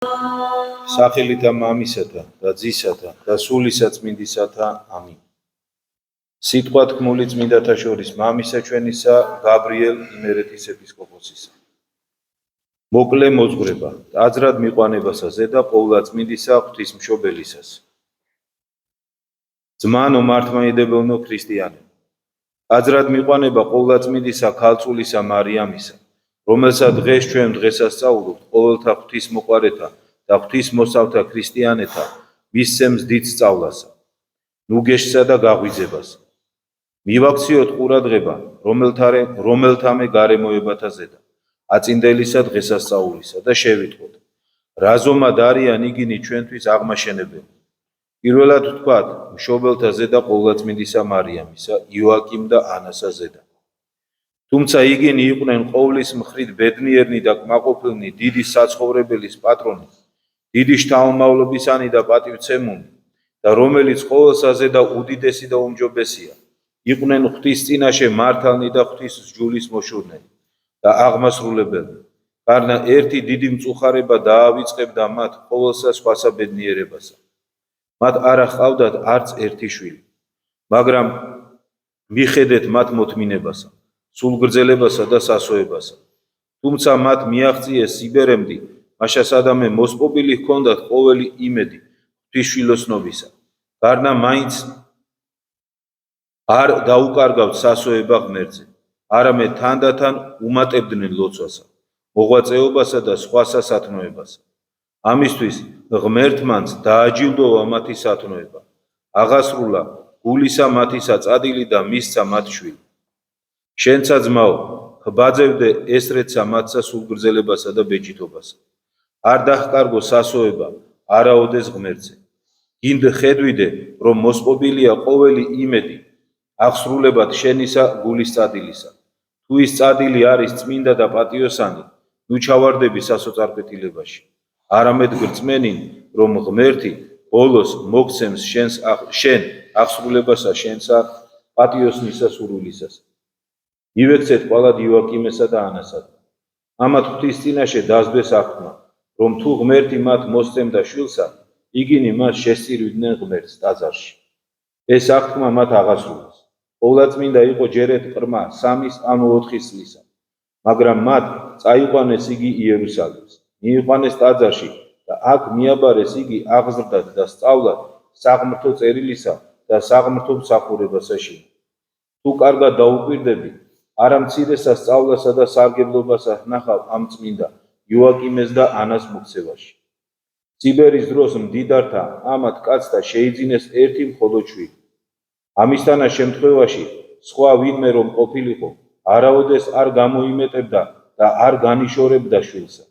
სახელითა მამისათა და ძისათა და სულისაწმინდისათა ამინ. სიტყვა თქმული წმინდათა შორის მამისა ჩვენისა გაბრიელ იმერეთის ეპისკოპოსისა. მოკლე მოძღვრება, ტაძრად მიყვანებასა ზედა ყოვლადწმინდისა ღვთისმშობელისას. ძმანო მართლმადიდებელნო ქრისტიანებო, ტაძრად მიყვანება ყოვლადწმინდისა ქალწულისა მარიამისა, რომელსა დღეს ჩვენ დღესასწაულობთ ყოველთა ღვთისმოყვარეთა და ღვთისმოსავთა ქრისტიანეთა მისცემს დიდ სწავლასა, ნუგეშსა და გაღვიძებას. მივაქციოთ ყურადღება, რომელთამე გარემოებათა ზედა, აწინდელისა დღესასწაულისა და შევიტყვოთ, რა ზომად არიან იგინი ჩვენთვის აღმაშენებელი. პირველად ვთქვათ, მშობელთა ზედა ყოვლადწმინდისა მარიამისა, იოაკიმ და ანასა ზედა. თუმცა იგინი იყვნენ ყოვლის მხრით ბედნიერნი და კმაყოფილნი, დიდი საცხოვრებელის პატრონი, დიდი შთამომავლობისანი და პატივცემული და რომელიც ყოველსა ზედა უდიდესი და უმჯობესია, იყვნენ ღვთის წინაშე მართალნი და ღვთის სჯულის მოშურნელი და აღმასრულებელი. გარნა ერთი დიდი მწუხარება დაავიწყებდა მათ ყოველსა სხვასა ბედნიერებასა. მათ არ ჰყავდათ არც ერთი შვილი, მაგრამ მიხედეთ მათ მოთმინებასა, სულგრძელებასა და სასოებასა. თუმცა მათ მიაღწიეს სიბერემდი, მაშასადამე მოსპობილი ჰქონდათ ყოველი იმედი ღვთისშვილოსნობისა. გარნა მაინც არ დაუკარგავთ სასოება ღმერთზე, არამედ თანდათან უმატებდნენ ლოცვასა, მოღვაწეობასა და სხვა სასათნოებასა. ამისთვის ღმერთმანც დააჯილდოვა მათი სათნოება, აღასრულა გულისა მათისა წადილი და მისცა მათ შვილი. შენცა ძმაო, ხბაძევდე ესრეცა მათსა სულგრძელებასა და ბეჯითობასა. არ დაჰკარგო სასოება, არაოდეს ღმერთზე. გინდ ხედვიდე, რომ მოსპობილია ყოველი იმედი, აღსრულებად შენისა გულის წადილისა. თუ ის წადილი არის წმინდა და პატიოსანი, ნუ ჩავარდები სასოწარკვეთილებაში. არამედ გრწმენინ, რომ ღმერთი ბოლოს მოგცემს შენ აღსრულებასა შენსა პატიოსნისა სურვილისას. ივექცეთ ყვალად იოაკიმესა და ანასა. ამათ ღვთის წინაშე დაზბეს აღთქმა, რომ თუ ღმერთი მათ მოსცემდა შვილსა, იგინი მას შესწირვიდნენ ღმერთს ტაძარში. ეს აღთქმა მათ აღასრულეს. ყოვლადწმინდა იყო ჯერეთ ყრმა 3 ანუ 4 წლისა, მაგრამ მათ წაიყვანეს იგი იერუსალიმს, მიიყვანეს ტაძარში და აქ მიაბარეს იგი აღზრდად და სწავლად საღმრთო წერილისა და საღმრთო მსახურებასაში. თუ კარგად დაუკვირდები, არა მცირესა სწავლასა და სარგებლობასა ვნახავ ამ წმინდა იოაკიმეს და ანას მოქცევაში. ციბერის დროს მდიდართა ამათ კაცთა შეიძინეს ერთი მხოლოდ შვილი. ამისთანა შემთხვევაში სხვა ვინმე რომ ყოფილიყო, არაოდეს არ გამოიმეტებდა და არ განიშორებდა შვილსა.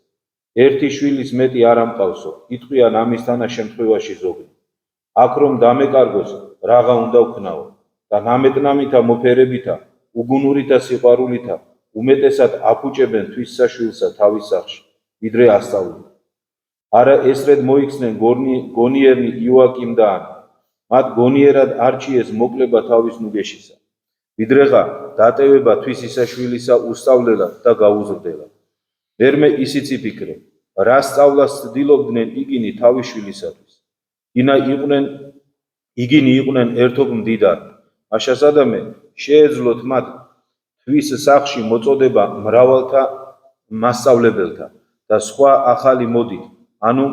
ერთი შვილის მეტი არ ამყავსო, იტყვიან ამისთანა შემთხვევაში ზოგი. აქ რომ დამეკარგოს, რაღა უნდა ვქნაო და ნამეტნამითა მოფერებითა, უგუნურითა სიყვარულითა, უმეტესად აფუჭებენ თვისსა შვილსა თავის სახლში, ვიდრე ასწავლენ. არა ესრედ მოიქცნენ გონიერნი იოაკიმ და ანა. მათ გონიერად არჩიეს მოკლება თავის ნუგეშისა, ვიდრეღა დატევება თვისისა შვილისა უსწავლელად და გაუზრდელად. მერმე ისიც იფიქრე, რა სწავლას ცდილობდნენ იგინი თავის შვილისათვის. იგინი იყვნენ ერთობ მდიდარი, მაშასადამე შეეძლოთ მათ თვის სახლში მოწოდება მრავალთა მასწავლებელთა და სხვა ახალი მოდით, ანუ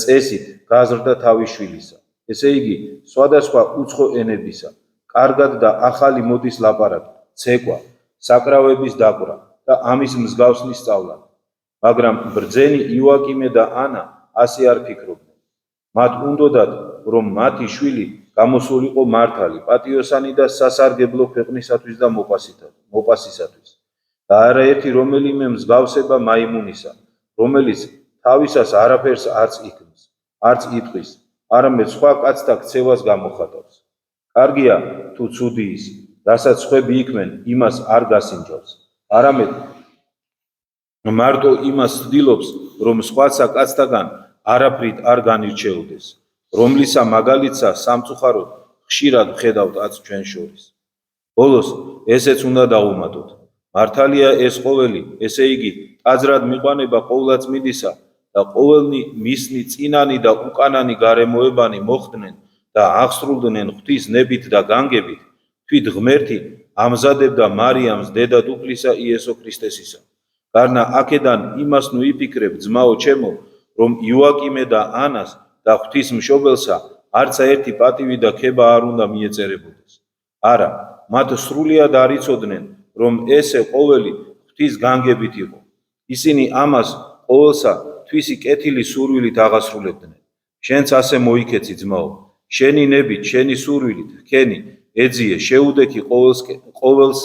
წესით გაზრდა თავის შვილისა. ესე იგი, სხვადასხვა უცხო ენებისა, კარგად და ახალი მოდის ლაპარაკი, ცეკვა, საკრავების დაკვრა და ამის მსგავსი სწავლა. მაგრამ ბრძენი იოაკიმე და ანა ასე არ ფიქრობდნენ. მათ უნდოდათ, რომ მათი შვილი გამოსულიყო მართალი, პატიოსანი და სასარგებლო ქვეყნისათვის და მოპასისათვის. და არაერთი რომელიმე მსგავსება მაიმუნისა, რომელიც თავისას არაფერს არც იქმს, არც იტყვის, არამედ სხვა კაცთა ქცევას გამოხატავს. კარგია თუ ცუდი ის, რასაც სხვები იქმენ, იმას არ გასინჯავს, არამედ მარტო იმას ცდილობს, რომ სხვაცა კაცთაგან არაფრით არ განირჩეოდეს, რომლისა მაგალითსა სამწუხაროდ ხშირად ვხედავთ აც ჩვენ შორის. ბოლოს ესეც უნდა დავუმატოთ. მართალია ეს ყოველი, ესე იგი, ტაძრად მიყვანება ყოვლადწმინდისა და ყოველნი მისნი წინანი და უკანანი გარემოებანი მოხდნენ და აღსრულდნენ ღვთის ნებით და განგებით, თვით ღმერთი ამზადებდა მარიამს დედად უფლისა იესო ქრისტესისა. გარნა აქედან იმას ნუ იფიქრებ, ძმაო ჩემო, რომ იოაკიმე და ანას და ღვთის მშობელსა არცა ერთი პატივი და ქება არ უნდა მიეწერებოდეს. არა, მათ სრულიად არ იცოდნენ, რომ ესე ყოველი ღვთის განგებით იყო. ისინი ამას ყოველსა თვისი კეთილი სურვილით აღასრულებდნენ. შენც ასე მოიქეცი, ძმაო, შენი ნებით, შენი სურვილით, ქენი ეძიე, შეუდექი ყოველს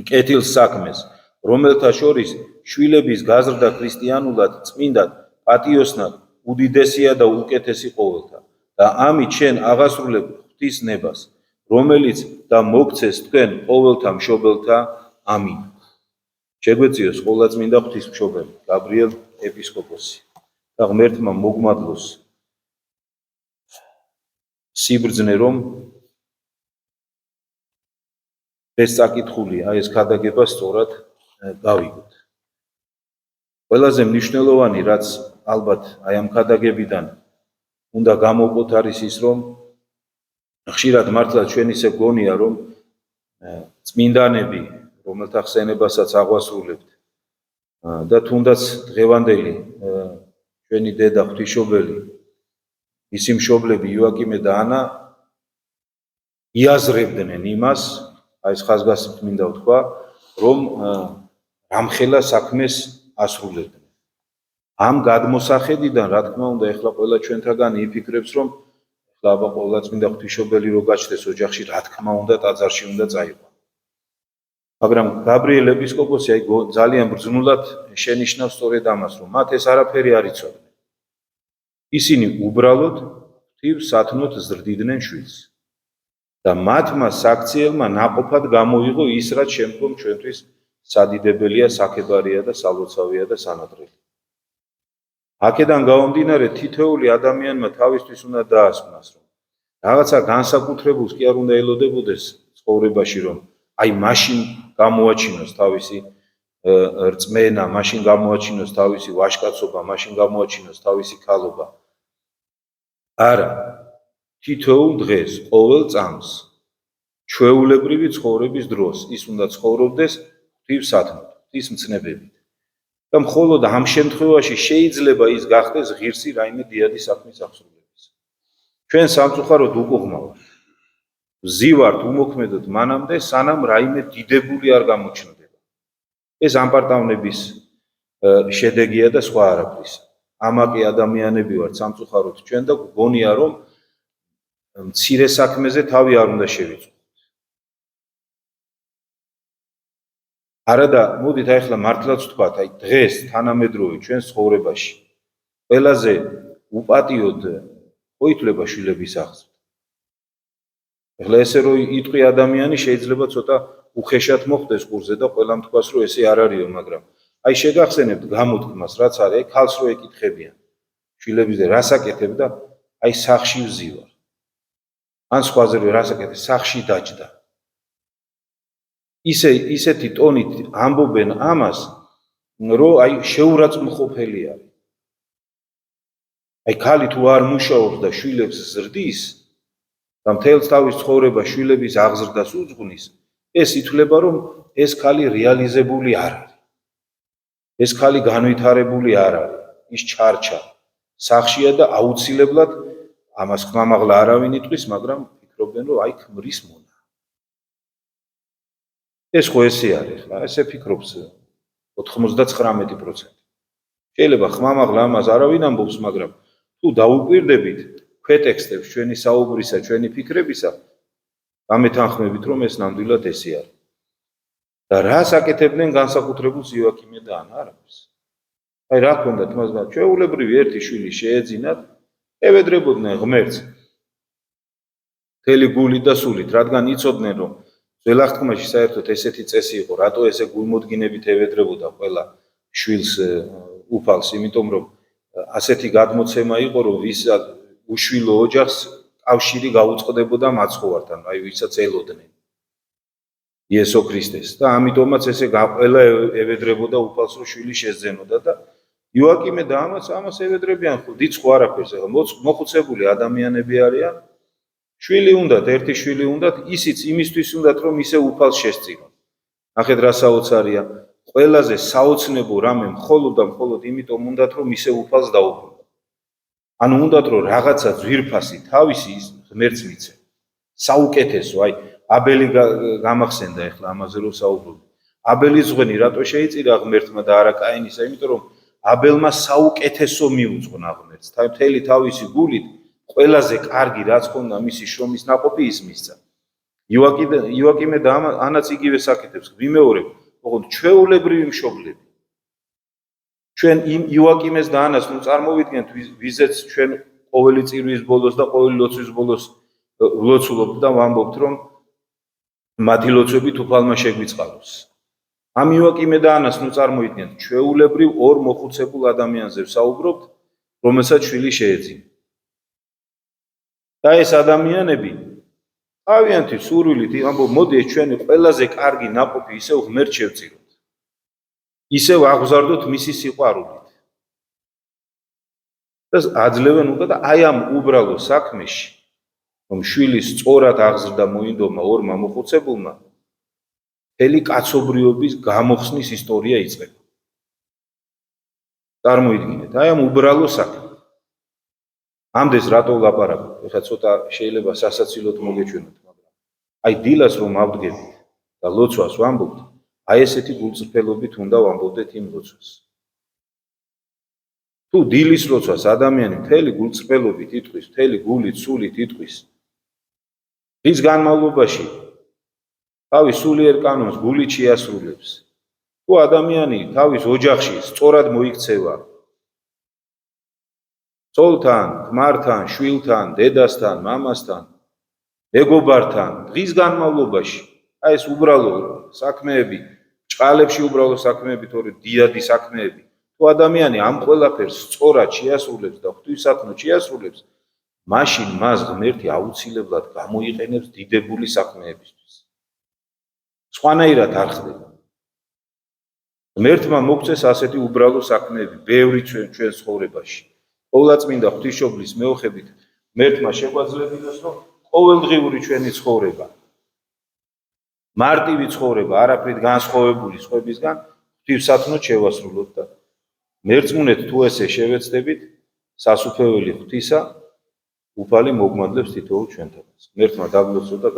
კეთილ საქმეს, რომელთა შორის შვილების გაზრდა ქრისტიანულად, წმინდად, პატიოსნად, უდიდესია და უკეთესი ყოველთა. და ამით შენ აღასრულებ ღვთის ნებას, რომელიც და მოგცეს თქვენ ყოველთა მშობელთა. ამინ. შეგვეციოს ყოვლადწმინდა ღვთისმშობელი გაბრიელ ეპისკოპოსი და ღმერთმა მოგმადლოს სიბრძნე, რომ ეს წაკითხული, ეს ქადაგება სწორად გავიგოთ. ყველაზე მნიშვნელოვანი, რაც ალბათ აი ამ ქადაგებიდან უნდა გამოვყოთ, არის ის, რომ ხშირად მართლა ჩვენ ისე გონია, რომ წმინდანები, რომელთა ხსენებასაც აღვასრულებთ და თუნდაც დღევანდელი ჩვენი დედა ღვთისმშობელი, ისი მშობლები იოაკიმე და ანა იაზრებდნენ იმას, აი ეს ხაზგასმით მინდა ვთქვა, რომ რამხელა საქმეს ასრულებდნენ. ამ გადმოსახედიდან, რა თქმა უნდა, ეხლა ყველა ჩვენთაგანი იფიქრებს, რომ ეხლა აბა ყოვლადწმინდა ღვთისმშობელი რო გაჩნდეს ოჯახში, რა თქმა უნდა, ტაძარში უნდა წაიყვანო. მაგრამ გაბრიელ ეპისკოპოსი აი ძალიან ბრძნულად შენიშნავს სწორედ ამას, რომ მათ ეს არაფერი არ იცოდნენ. ისინი უბრალოდ ღვთის სათნოთ ზრდიდნენ შვილს. და მათმა საქციელმა ნაყოფად გამოიღო ის, რაც შემდგომ ჩვენთვის სადიდებელია, საქებარია და სალოცავია და სანადრელი. აქედან გამომდინარე, თითოეული ადამიანმა თავისთვის უნდა დაასკვნას, რომ რაღაცა განსაკუთრებულს კი არ უნდა ელოდებოდეს ცხოვრებაში, რომ აი მაშინ გამოაჩინოს თავისი რწმენა, მაშინ გამოაჩინოს თავისი ვაჟკაცობა, მაშინ გამოაჩინოს თავისი ქალობა. არა, თითოეულ დღეს, ყოველ წამს, ჩვეულებრივი ცხოვრების დროს ის უნდა ცხოვრობდეს ღვთის სათნოთ, ღვთის მცნებებით. და მხოლოდ ამ შემთხვევაში შეიძლება ის გახდეს ღირსი რაიმე დიადი საქმის აღსრულების. ჩვენ სამწუხაროდ უკუღმავართ. ვზივართ უმოქმედოდ მანამდე, სანამ რაიმე დიდებული არ გამოჩნდება. ეს ამპარტავნების შედეგია და სხვა არაფრისა. ამაკი ადამიანები ვართ სამწუხაროდ ჩვენ და გგონია, რომ მცირე საქმეზე თავი არ უნდა შევიწყოთ. არადა, მოდით აი ახლა მართლაც ვთქვათ, აი დღეს თანამედროვე ჩვენს ცხოვრებაში ყველაზე უპატიოდ ხო ითვლება შვილების აღზრდა. ეხლა ესე რომ იტყვი ადამიანი, შეიძლება ცოტა უხეშად მოხდეს ყურზე და ყველამ თქვას, რომ ესე არ არისო, მაგრამ აი შეგახსენებთ გამოთქმას, რაც არის, აი ქალს რო ეკითხებიან შვილებზე რას აკეთებ და აი სახში ვზივარ. ან სხვაზე რო რას აკეთებ, სახში დაჯდა. ისეთი ტონით ამბობენ ამას, რომ აი შეურაცხმყოფელი არის. აი ქალი თუ არ მუშაობს და შვილებს ზრდის და მთელს თავის ცხოვრება შვილების აღზრდას უძღვნის, ეს ითვლება, რომ ეს ქალი რეალიზებული არ არის. ეს ქალი განვითარებული არ არის, ის ჩარჩა სახშია და აუცილებლად ამას ხმამაღლა არავინ იტყვის, მაგრამ ფიქრობენ, რომ აი ქმრის მონა. ეს ხო ესე არის, ხა, ესე ფიქრობს 99%. შეიძლება ხმამაღლა ამას არავინ ამბობს, მაგრამ თუ დაუკვირდებით ქვეტექსტებს ჩვენი საუბრისა, ჩვენი ფიქრებისა, გამეთანხმებით, რომ ეს ნამდვილად ესე არის. და რას აკეთებდნენ განსაკუთრებულს იოაკიმე და ანა? არაფერს. აი რა ქონდათ მას? ჩვეულებრივი ერთი შვილი შეეძინათ, ევედრებოდნენ ღმერთს მთელი გულით და სულით, რადგან იცოდნენ, რომ ძველ აღთქმაში საერთოდ ესეთი წესი იყო, რატო ესე გულმოდგინებით ევედრებოდა ყველა შვილს უფალს, იმიტომ რომ ასეთი გადმოცემა იყო, რომ ვის უშვილო ოჯახს კავშირი გაუწყდებოდა მაცხოვართან, აი ვისაც ელოდნენ იესო ქრისტეს და ამიტომაც ესე ყველა ევედრებოდა უფალს, რომ შვილი შეძენოდა და იოაკიმე და ამას ევედრებიან დიდ ხო არაფერს, ეხლა მოხუცებული ადამიანები არიან, შვილი უნდათ, ერთი შვილი უნდათ, ისიც იმისთვის უნდათ, რომ ისე უფალს შესწირონ. ნახეთ რა საოცარია, ყველაზე საოცნებო რამე მხოლოდ და მხოლოდ იმიტომ უნდათ, რომ ისე უფალს დაუბრუნდეთ. ანუ უნდათ, რომ რაღაცა ძვირფასი თავისი ღმერთს მიცე. საუკეთესო, აი, აბელი გამახსენდა ეხლა ამაზე რომ საუბრობ. აბელის ზღვენი რატო შეიწირა ღმერთმა და არა კაინისა, იმიტომ რომ აბელმა საუკეთესო მიუძღვნა ღმერთს. მთელი თავისი გულით ყველაზე კარგი რაც ხონდა მისი შრომის ნაყოფი ის მისცა. იოაკიმე და ანაც იგივე საკეთებს. ვიმეორებ, ოღონდ ჩვეულებრივი მშობლები. ჩვენ იმ იოაკიმეს და ანას ნუ წარმოვიდგენთ, ვიზეც ჩვენ ყოველი წირვის ბოლოს და ყოველი ლოცვის ბოლოს ვლოცულობთ და ვამბობთ, რომ მათი ლოცვებით უფალმა შეგვიწყალოს. ამ იოაკიმე და ანას ნუ წარმოიდგენთ, ჩვეულებრივ ორ მოხუცებულ ადამიანზე ვსაუბრობთ, რომელსაც შვილი შეეძინა. და ეს ადამიანები თავიანთი სურვილით ამბობ, მოდი ეს ჩვენი ყველაზე კარგი ნაყოფი ისევ ღმერთს შევწიროთ. ისევ აღზარდოთ მისი სიყვარულით. და აძლევენ უკვე და აი ამ უბრალო საქმეში, რომ შვილის სწორად აღზრდა მოინდომა ორმა მოხუცებულმა, მთელი კაცობრიობის გამოხსნის ისტორია იწყება. წარმოიდგინეთ, აი ამ უბრალო საქმე. ამდენს რატო ვლაპარაკობ? ეხლა ცოტა შეიძლება სასაცილოდ მოგეჩვენოთ, მაგრამ აი დილას რომ ავდგებით და ლოცვას ვამბობთ, აი ესეთი გულწრფელობით უნდა ვამბობდეთ იმ ლოცვას. თუ დილის ლოცვას ადამიანი მთელი გულწრფელობით იტყვის, მთელი გულით, სულით იტყვის, რის განმავლობაში თავის სულიერ კანონს გულით შეასრულებს, თუ ადამიანი თავის ოჯახში სწორად მოიქცევა ცოლთან, ქმართან, შვილთან, დედასთან, მამასთან, მეგობართან, დღის განმავლობაში, აი ეს უბრალო საქმეები, ჭყალებში უბრალო საქმეები, თორე დიადი საქმეები, თუ ადამიანი ამ ყველაფერს სწორად შეასრულებს და ღვთისმსახურად შეასრულებს, მაშინ მას ღმერთი აუცილებლად გამოიყენებს დიდებული საქმეებისთვის. სხვანაირად არ ხდება. ღმერთმა მოგწეს ასეთი უბრალო საქმეები, ბევრი ჩვენ ცხოვრებაში. ყოვლადწმინდა ღვთისმშობლის მეოხებით ღმერთმა შეგვაძლებინოს, რომ ყოველდღიური ჩვენი ცხოვრება, მარტივი ცხოვრება, არაფრით განსხვავებული სხვებისგან ღვთისმსახურად შევასრულოთ და მერწმუნეთ თუ ესე შევეცდებით, სასუფეველი ღვთისა უფალი მოგმადლებს თითოეულ ჩვენთანაც. ღმერთმა დაგლოცო და